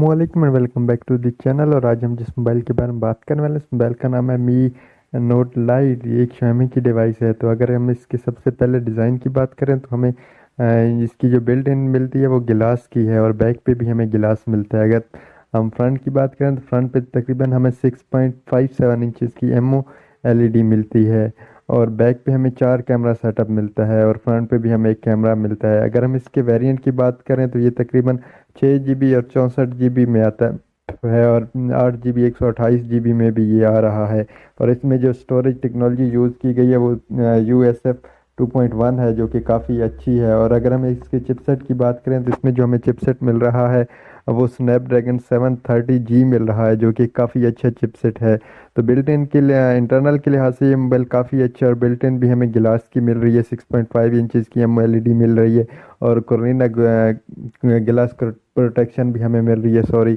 अस्सलामुअलैकुम and welcome back to the channel. और आज हम जिस मोबाइल के बारे में बात करने वाले हैं, इस मोबाइल का नाम है मी नोट लाइट। ये एक Xiaomi की डिवाइस है। तो अगर हम इसके सबसे पहले डिज़ाइन की बात करें तो हमें इसकी जो बिल्ट इन मिलती है वो गिलास की है, और बैक पे भी हमें गिलास मिलता है। अगर हम फ्रंट की बात करें तो फ्रंट पे तकरीबन हमें 6.57 इंचज़ की एमओ एलईडी मिलती है, और बैक पे हमें 4 कैमरा सेटअप मिलता है, और फ्रंट पे भी हमें एक कैमरा मिलता है। अगर हम इसके वेरिएंट की बात करें तो ये तकरीबन 6 GB और 64 GB में आता है, और 8 GB 128 GB में भी ये आ रहा है। और इसमें जो स्टोरेज टेक्नोलॉजी यूज़ की गई है वो USF 2.1 है, जो कि काफ़ी अच्छी है। और अगर हम इसके चिपसेट की बात करें तो इसमें जो हमें चिपसेट मिल रहा है वो स्नैपड्रैगन 730G मिल रहा है, जो कि काफ़ी अच्छा चिपसेट है। तो बिल्ट इन के लिए इंटरनल के लिहाज से ये मोबाइल काफ़ी अच्छा है, और बिल्ट इन भी हमें गिलास की मिल रही है, 6.5 इंचज़ की एमओएलईडी मिल रही है, और कोरिना गिलास प्रोटेक्शन भी हमें मिल रही है। सॉरी,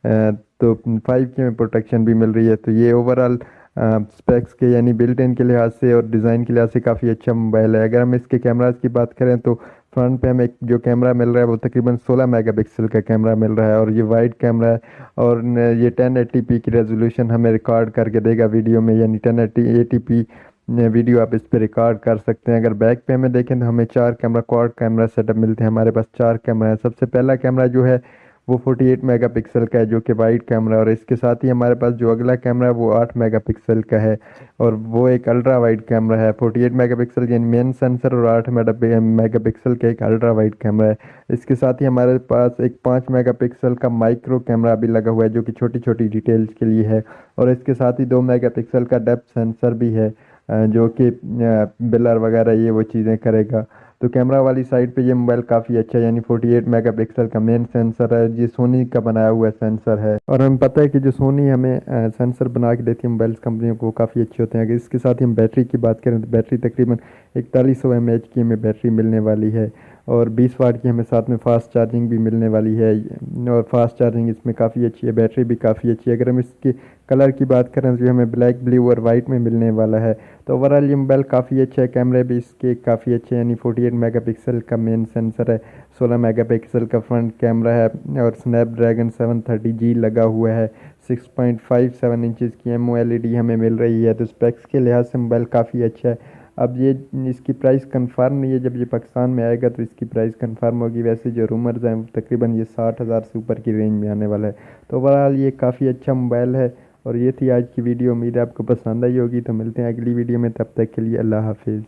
तो 5K में प्रोटेक्शन भी मिल रही है। तो ये ओवरऑल स्पेक्स के यानी बिल्ट इन के लिहाज से और डिज़ाइन के लिहाज से काफ़ी अच्छा मोबाइल है। अगर हम इसके कैमराज की बात करें तो फ्रंट पे हमें जो कैमरा मिल रहा है वो तकरीबन 16 मेगापिक्सल का कैमरा मिल रहा है, और ये वाइड कैमरा है। और ये 1080p की रेजोल्यूशन हमें रिकॉर्ड करके देगा वीडियो में, यानी 1080p वीडियो आप इस पे रिकॉर्ड कर सकते हैं। अगर बैक पे हमें देखें तो हमें 4 कैमरा क्वाड कैमरा सेटअप मिलते हैं। हमारे पास 4 कैमरा है। सबसे पहला कैमरा जो है वो 48 मेगापिक्सल का है, जो कि वाइड कैमरा है, और इसके साथ ही हमारे पास जो अगला कैमरा है वो 8 मेगापिक्सल का है, और वो एक अल्ट्रा वाइड कैमरा है। 48 मेगापिक्सल यानी मेन सेंसर, और 8 मेगापिक्सल का एक अल्ट्रा वाइड कैमरा है। इसके साथ ही हमारे पास एक 5 मेगापिक्सल का माइक्रो कैमरा भी लगा हुआ है, जो कि छोटी छोटी डिटेल्स के लिए है। और इसके साथ ही 2 मेगापिक्सल का डेप्थ सेंसर भी है, जो कि ब्लर वगैरह ये वो चीज़ें करेगा। तो कैमरा वाली साइड पे ये मोबाइल काफ़ी अच्छा है, यानी 48 मेगापिक्सल का मेन सेंसर है। ये सोनी का बनाया हुआ सेंसर है, और हमें पता है कि जो सोनी हमें सेंसर बना के देती है मोबाइल कंपनियों को, वो काफ़ी अच्छे होते हैं। अगर इसके साथ ही हम बैटरी की बात करें तो बैटरी तकरीबन 4100 mAh की हमें बैटरी मिलने वाली है, और 20 वाट की हमें साथ में फास्ट चार्जिंग भी मिलने वाली है, और फास्ट चार्जिंग इसमें काफ़ी अच्छी है। बैटरी भी काफ़ी अच्छी है। अगर हम इसके कलर की बात करें तो हमें ब्लैक, ब्लू और वाइट में मिलने वाला है। तो ओवरऑल ये मोबाइल काफ़ी अच्छा है। कैमरे भी इसके काफ़ी अच्छे हैं, यानी 48 मेगापिक्सल का मेन सेंसर है, 16 मेगापिक्सल का फ्रंट कैमरा है, और स्नैपड्रैगन 730G लगा हुआ है। 6.57 इंचज़ की एमओएलईडी हमें मिल रही है। तो स्पेक्स के लिहाज से मोबाइल काफ़ी अच्छा है। अब ये इसकी प्राइस कंफर्म नहीं है, जब ये पाकिस्तान में आएगा तो इसकी प्राइस कंफर्म होगी। वैसे जो रूमर्स हैं तकरीबन ये 60,000 से ऊपर की रेंज में आने वाला है। तो ओवरऑल ये काफ़ी अच्छा मोबाइल है। और ये थी आज की वीडियो। उम्मीद है आपको पसंद आई होगी। तो मिलते हैं अगली वीडियो में, तब तक के लिए अल्लाह हाफिज़।